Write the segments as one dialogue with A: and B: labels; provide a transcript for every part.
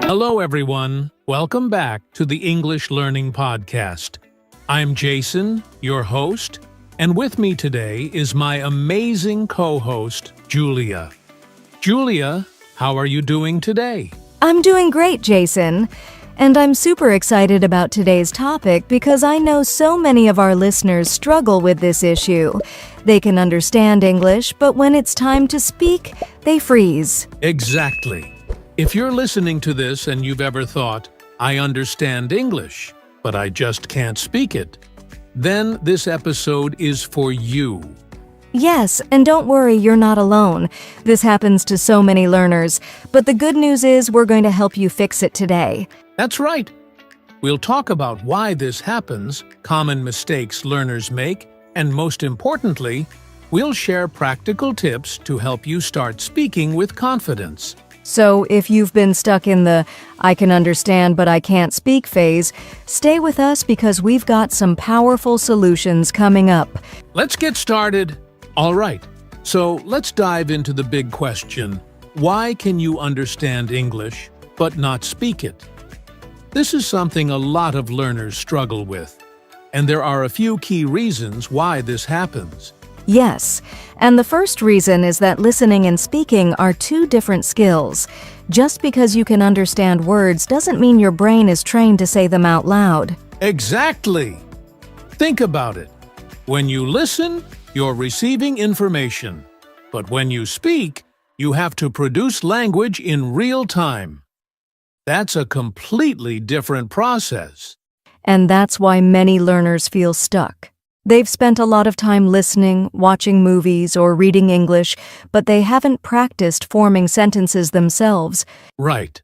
A: Hello, everyone. Welcome back to the English Learning Podcast. I'm Jason, your host, and with me today is my amazing co-host, Julia. Julia, how are you doing today?
B: I'm doing great, Jason. And I'm super excited about today's topic because I know so many of our listeners struggle with this issue. They can understand English, but when it's time to speak, they freeze.
A: Exactly. If you're listening to this and you've ever thought, I understand English, but I just can't speak it, then this episode is for you.
B: Yes, and don't worry, you're not alone. This happens to so many learners, but the good news is we're going to help you fix it today.
A: That's right. We'll talk about why this happens, common mistakes learners make, and most importantly, we'll share practical tips to help you start speaking with confidence.
B: So if you've been stuck in the I can understand but I can't speak phase, stay with us because we've got some powerful solutions coming up.
A: Let's get started. All right, so let's dive into the big question. Why can you understand English but not speak it? This is something a lot of learners struggle with, and there are a few key reasons why this happens.
B: Yes, and the first reason is that listening and speaking are two different skills. Just because you can understand words doesn't mean your brain is trained to say them out loud.
A: Exactly! Think about it. When you listen, you're receiving information. But when you speak, you have to produce language in real time. That's a completely different process.
B: And that's why many learners feel stuck. They've spent a lot of time listening, watching movies, or reading English, but they haven't practiced forming sentences themselves.
A: Right.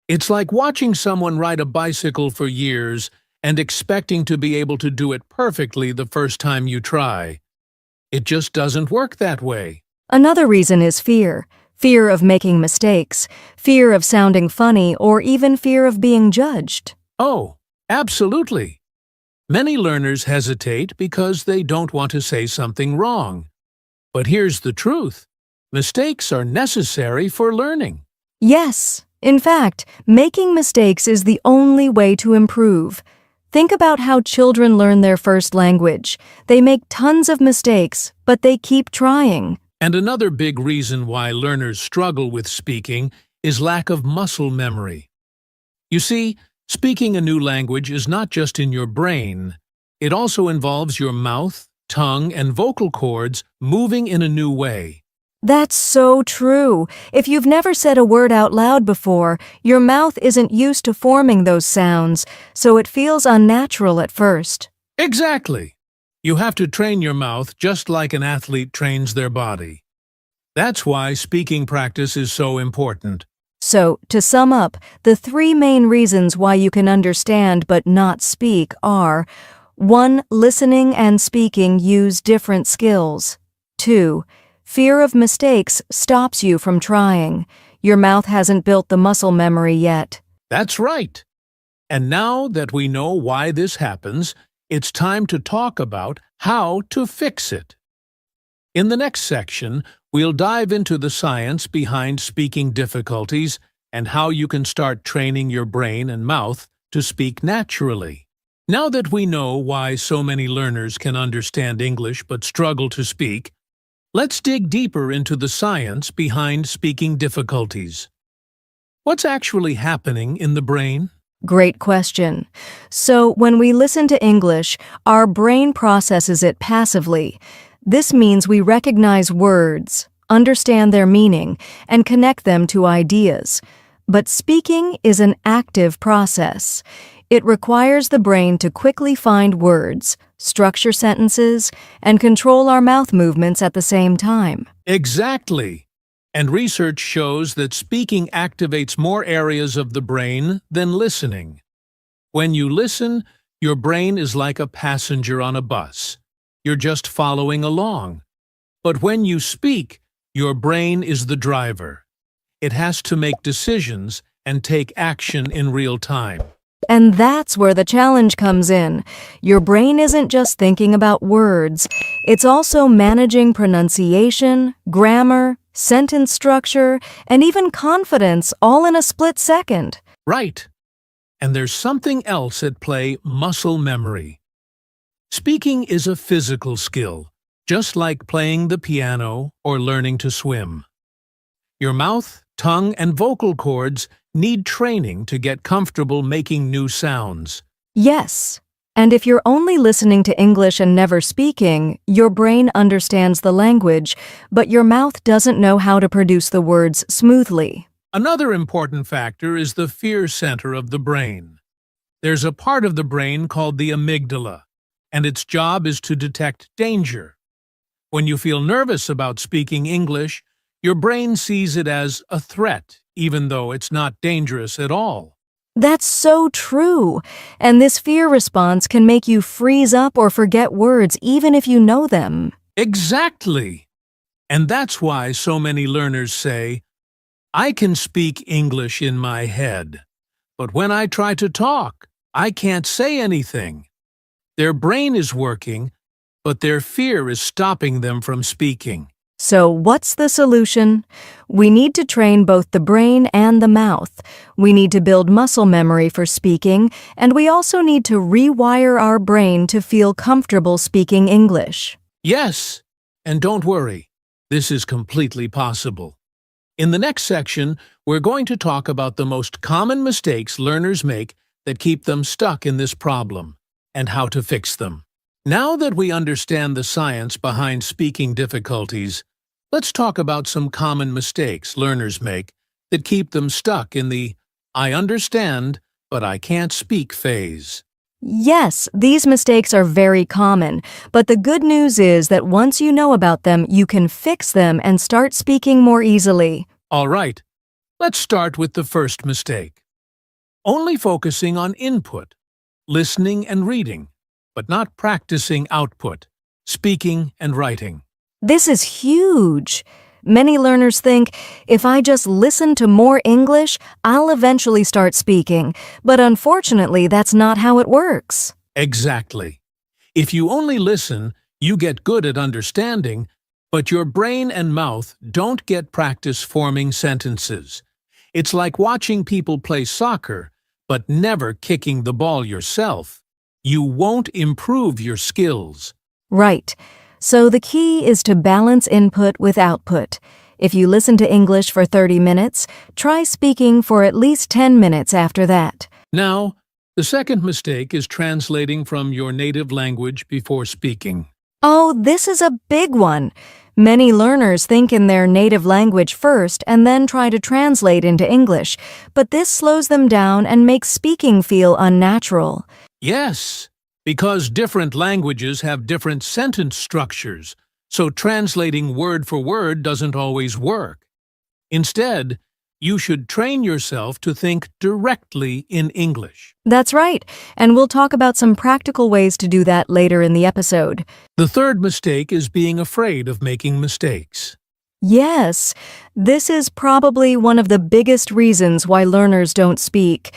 A: It's like watching someone ride a bicycle for years and expecting to be able to do it perfectly the first time you try. It just doesn't work that way.
B: Another reason is fear. Fear of making mistakes, fear of sounding funny, or even fear of being judged.
A: Oh, absolutely. Many learners hesitate because they don't want to say something wrong. But here's the truth. Mistakes are necessary for learning.
B: Yes, in fact, making mistakes is the only way to improve. Think about how children learn their first language. They make tons of mistakes, but they keep trying.
A: And another big reason why learners struggle with speaking is lack of muscle memory. You see, speaking a new language is not just in your brain. It also involves your mouth, tongue, and vocal cords moving in a new way.
B: That's so true. If you've never said a word out loud before, your mouth isn't used to forming those sounds, so it feels unnatural at first.
A: Exactly. You have to train your mouth just like an athlete trains their body. That's why speaking practice is so important.
B: So, to sum up, the three main reasons why you can understand but not speak are 1. Listening and speaking use different skills. 2. Fear of mistakes stops you from trying. Your mouth hasn't built the muscle memory yet.
A: That's right. And now that we know why this happens, it's time to talk about how to fix it. In the next section, we'll dive into the science behind speaking difficulties and how you can start training your brain and mouth to speak naturally. Now that we know why so many learners can understand English but struggle to speak, let's dig deeper into the science behind speaking difficulties. What's actually happening in the brain?
B: Great question. So, when we listen to English, our brain processes it passively. This means we recognize words, understand their meaning, and connect them to ideas. But speaking is an active process. It requires the brain to quickly find words, structure sentences, and control our mouth movements at the same time.
A: Exactly. And research shows that speaking activates more areas of the brain than listening. When you listen, your brain is like a passenger on a bus. You're just following along. But when you speak, your brain is the driver. It has to make decisions and take action in real time.
B: And that's where the challenge comes in. Your brain isn't just thinking about words. It's also managing pronunciation, grammar, sentence structure, and even confidence all in a split second.
A: Right. And there's something else at play: muscle memory. Speaking is a physical skill, just like playing the piano or learning to swim. Your mouth, tongue, and vocal cords need training to get comfortable making new sounds.
B: Yes. And if you're only listening to English and never speaking, your brain understands the language, but your mouth doesn't know how to produce the words smoothly.
A: Another important factor is the fear center of the brain. There's a part of the brain called the amygdala, and its job is to detect danger. When you feel nervous about speaking English, your brain sees it as a threat, even though it's not dangerous at all.
B: That's so true. And this fear response can make you freeze up or forget words even if you know them.
A: Exactly. And that's why so many learners say, "I can speak English in my head, but when I try to talk, I can't say anything." Their brain is working, but their fear is stopping them from speaking.
B: So what's the solution? We need to train both the brain and the mouth. We need to build muscle memory for speaking, and we also need to rewire our brain to feel comfortable speaking English.
A: Yes, and don't worry, this is completely possible. In the next section, we're going to talk about the most common mistakes learners make that keep them stuck in this problem, and how to fix them. Now that we understand the science behind speaking difficulties, let's talk about some common mistakes learners make that keep them stuck in the "I understand, but I can't speak" phase.
B: Yes, these mistakes are very common, but the good news is that once you know about them, you can fix them and start speaking more easily.
A: All right, let's start with the first mistake. Only focusing on input, listening and reading, but not practicing output, speaking and writing.
B: This is huge. Many learners think, if I just listen to more English, I'll eventually start speaking. But unfortunately, that's not how it works.
A: Exactly. If you only listen, you get good at understanding, but your brain and mouth don't get practice forming sentences. It's like watching people play soccer, but never kicking the ball yourself. You won't improve your skills.
B: Right. So the key is to balance input with output. If you listen to English for 30 minutes, try speaking for at least 10 minutes after that.
A: Now, the second mistake is translating from your native language before speaking.
B: Oh, this is a big one. Many learners think in their native language first and then try to translate into English, but this slows them down and makes speaking feel unnatural.
A: Yes, because different languages have different sentence structures, so translating word for word doesn't always work. Instead, you should train yourself to think directly in English.
B: That's right, and we'll talk about some practical ways to do that later in the episode.
A: The third mistake is being afraid of making mistakes.
B: Yes, this is probably one of the biggest reasons why learners don't speak.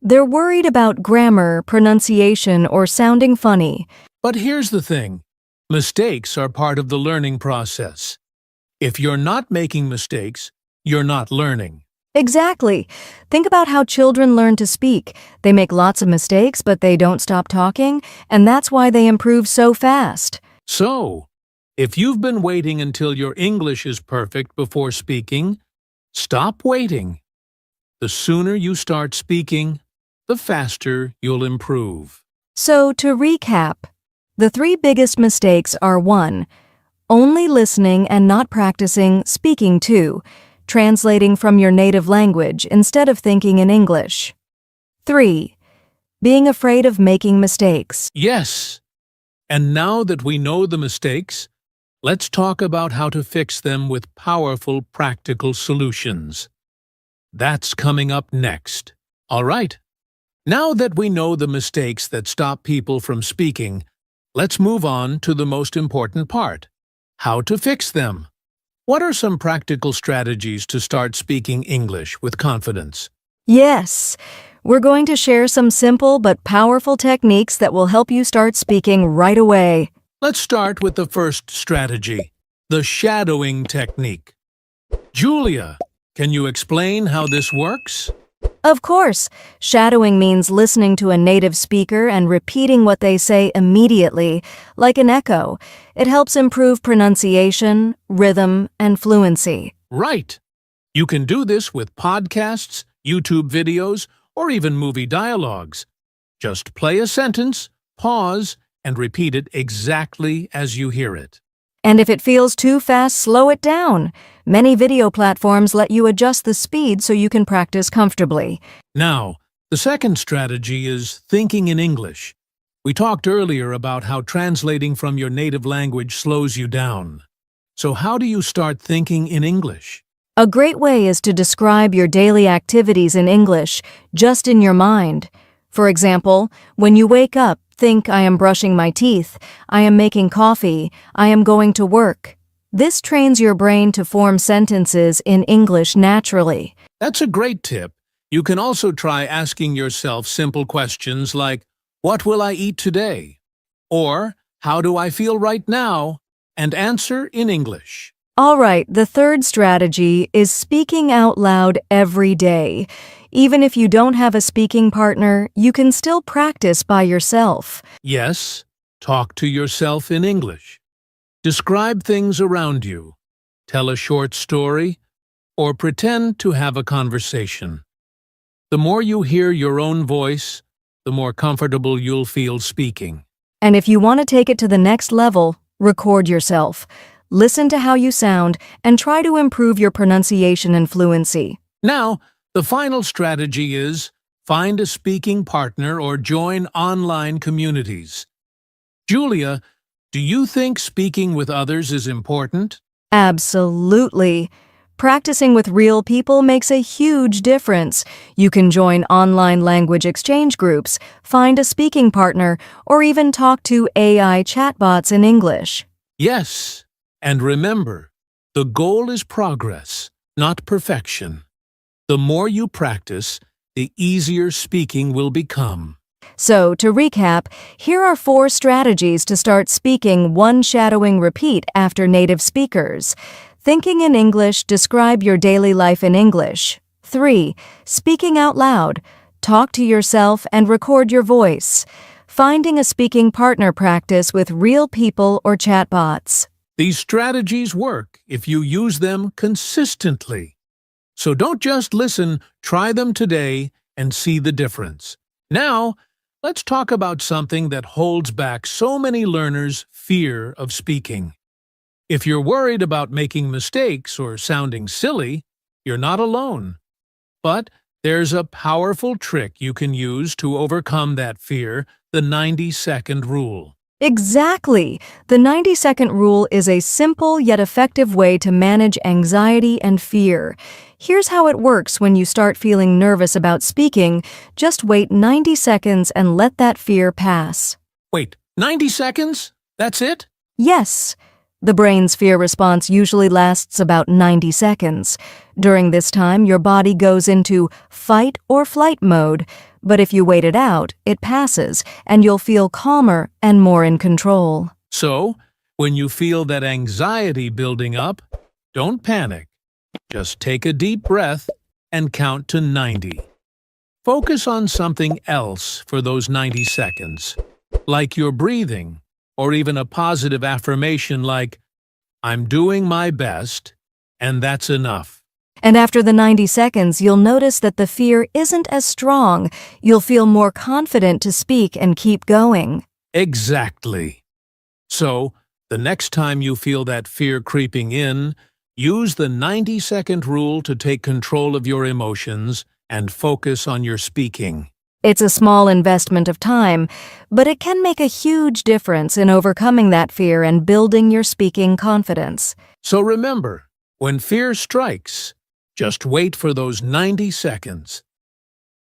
B: They're worried about grammar, pronunciation, or sounding funny.
A: But here's the thing. Mistakes are part of the learning process. If you're not making mistakes, you're not learning.
B: Exactly. Think about how children learn to speak. They make lots of mistakes, but they don't stop talking, and that's why they improve so fast.
A: So, if you've been waiting until your English is perfect before speaking, stop waiting. The sooner you start speaking, the faster you'll improve.
B: So, to recap, the 3 biggest mistakes are 1. Only listening and not practicing speaking 2. Translating from your native language instead of thinking in English. 3. Being afraid of making mistakes.
A: Yes. And now that we know the mistakes, let's talk about how to fix them with powerful, practical solutions. That's coming up next. All right. Now that we know the mistakes that stop people from speaking, let's move on to the most important part: how to fix them. What are some practical strategies to start speaking English with confidence?
B: Yes, we're going to share some simple but powerful techniques that will help you start speaking right away.
A: Let's start with the first strategy, the shadowing technique. Julia, can you explain how this works?
B: Of course, shadowing means listening to a native speaker and repeating what they say immediately, like an echo. It helps improve pronunciation, rhythm, and fluency.
A: Right. You can do this with podcasts, YouTube videos, or even movie dialogues. Just play a sentence, pause, and repeat it exactly as you hear it.
B: And if it feels too fast, slow it down. Many video platforms let you adjust the speed so you can practice comfortably.
A: Now, the second strategy is thinking in English. We talked earlier about how translating from your native language slows you down. So how do you start thinking in English?
B: A great way is to describe your daily activities in English, just in your mind. For example, when you wake up, think, I am brushing my teeth, I am making coffee, I am going to work. This trains your brain to form sentences in English naturally.
A: That's a great tip. You can also try asking yourself simple questions like, what will I eat today? Or, how do I feel right now? And answer in English.
B: All right, the third strategy is speaking out loud every day. Even if you don't have a speaking partner, you can still practice by yourself.
A: Yes, talk to yourself in English. Describe things around you. Tell a short story, or pretend to have a conversation. The more you hear your own voice, the more comfortable you'll feel speaking.
B: And if you want to take it to the next level, record yourself. Listen to how you sound and try to improve your pronunciation and fluency.
A: Now, the final strategy is find a speaking partner or join online communities. Julia, do you think speaking with others is important?
B: Absolutely. Practicing with real people makes a huge difference. You can join online language exchange groups, find a speaking partner, or even talk to AI chatbots in English.
A: Yes, and remember, the goal is progress, not perfection. The more you practice, the easier speaking will become.
B: So, to recap, here are 4 strategies to start speaking one shadowing repeat after native speakers. Thinking in English, describe your daily life in English. 3. Speaking out loud. Talk to yourself and record your voice. Finding a speaking partner, practice with real people or chatbots.
A: These strategies work if you use them consistently. So don't just listen, try them today and see the difference. Now, let's talk about something that holds back so many learners' fear of speaking. If you're worried about making mistakes or sounding silly, you're not alone. But there's a powerful trick you can use to overcome that fear, the 90-second rule.
B: Exactly! The 90-second rule is a simple yet effective way to manage anxiety and fear. Here's how it works when you start feeling nervous about speaking. Just wait 90 seconds and let that fear pass.
A: Wait, 90 seconds? That's it?
B: Yes. The brain's fear response usually lasts about 90 seconds. During this time, your body goes into fight or flight mode. But if you wait it out, it passes, and you'll feel calmer and more in control.
A: So, when you feel that anxiety building up, don't panic. Just take a deep breath and count to 90. Focus on something else for those 90 seconds, like your breathing, or even a positive affirmation like, I'm doing my best, and that's enough.
B: And after the 90 seconds, you'll notice that the fear isn't as strong. You'll feel more confident to speak and keep going.
A: Exactly. So, the next time you feel that fear creeping in, use the 90-second rule to take control of your emotions and focus on your speaking.
B: It's a small investment of time, but it can make a huge difference in overcoming that fear and building your speaking confidence.
A: So remember, when fear strikes, just wait for those 90 seconds.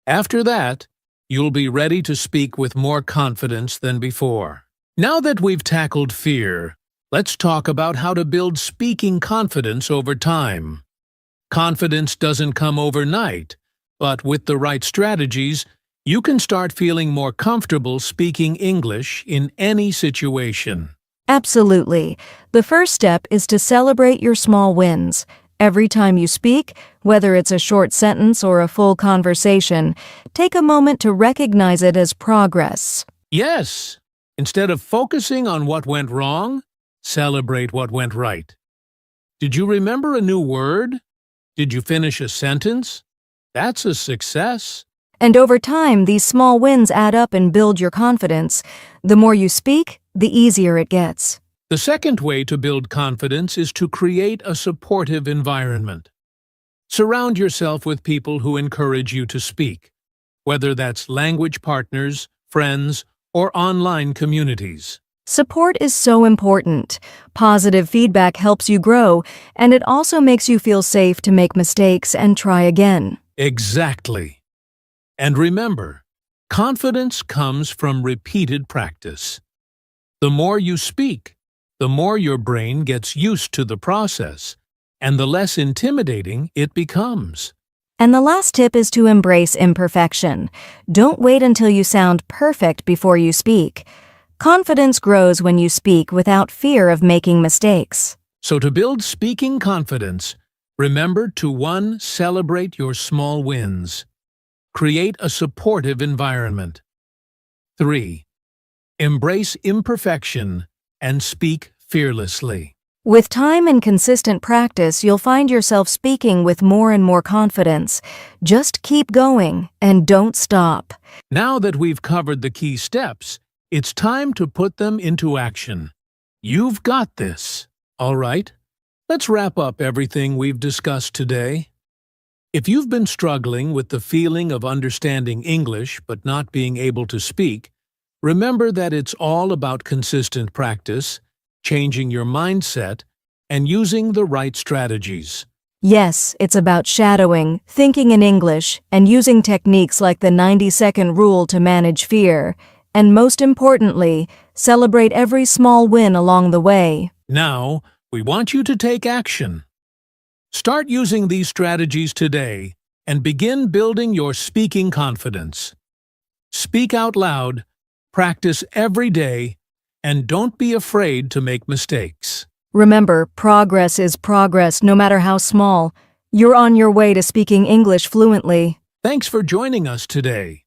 A: After that, you'll be ready to speak with more confidence than before. Now that we've tackled fear, let's talk about how to build speaking confidence over time. Confidence doesn't come overnight, but with the right strategies, you can start feeling more comfortable speaking English in any situation.
B: Absolutely. The first step is to celebrate your small wins. Every time you speak, whether it's a short sentence or a full conversation, take a moment to recognize it as progress.
A: Yes. Instead of focusing on what went wrong, celebrate what went right. Did you remember a new word? Did you finish a sentence? That's a success.
B: And over time, these small wins add up and build your confidence. The more you speak, the easier it gets.
A: The second way to build confidence is to create a supportive environment. Surround yourself with people who encourage you to speak, whether that's language partners, friends, or online communities.
B: Support is so important. Positive feedback helps you grow, and it also makes you feel safe to make mistakes and try again.
A: Exactly. And remember, confidence comes from repeated practice. The more you speak, the more your brain gets used to the process, and the less intimidating it becomes.
B: And the last tip is to embrace imperfection. Don't wait until you sound perfect before you speak. Confidence grows when you speak without fear of making mistakes.
A: So to build speaking confidence, remember to 1. Celebrate your small wins. Create a supportive environment. 3. Embrace imperfection and speak fearlessly.
B: With time and consistent practice, you'll find yourself speaking with more and more confidence. Just keep going and don't stop.
A: Now that we've covered the key steps, it's time to put them into action. You've got this. All right, let's wrap up everything we've discussed today. If you've been struggling with the feeling of understanding English but not being able to speak, remember that it's all about consistent practice, changing your mindset, and using the right strategies.
B: Yes, it's about shadowing, thinking in English, and using techniques like the 90-second rule to manage fear. And most importantly, celebrate every small win along the way.
A: Now, we want you to take action. Start using these strategies today and begin building your speaking confidence. Speak out loud, practice every day, and don't be afraid to make mistakes.
B: Remember, progress is progress no matter how small. You're on your way to speaking English fluently.
A: Thanks for joining us today.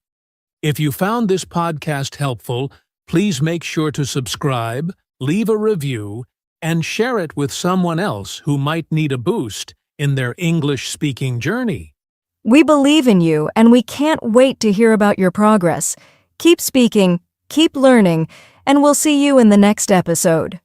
A: If you found this podcast helpful, please make sure to subscribe, leave a review, and share it with someone else who might need a boost in their English speaking journey.
B: We believe in you, and we can't wait to hear about your progress. Keep speaking, keep learning, and we'll see you in the next episode.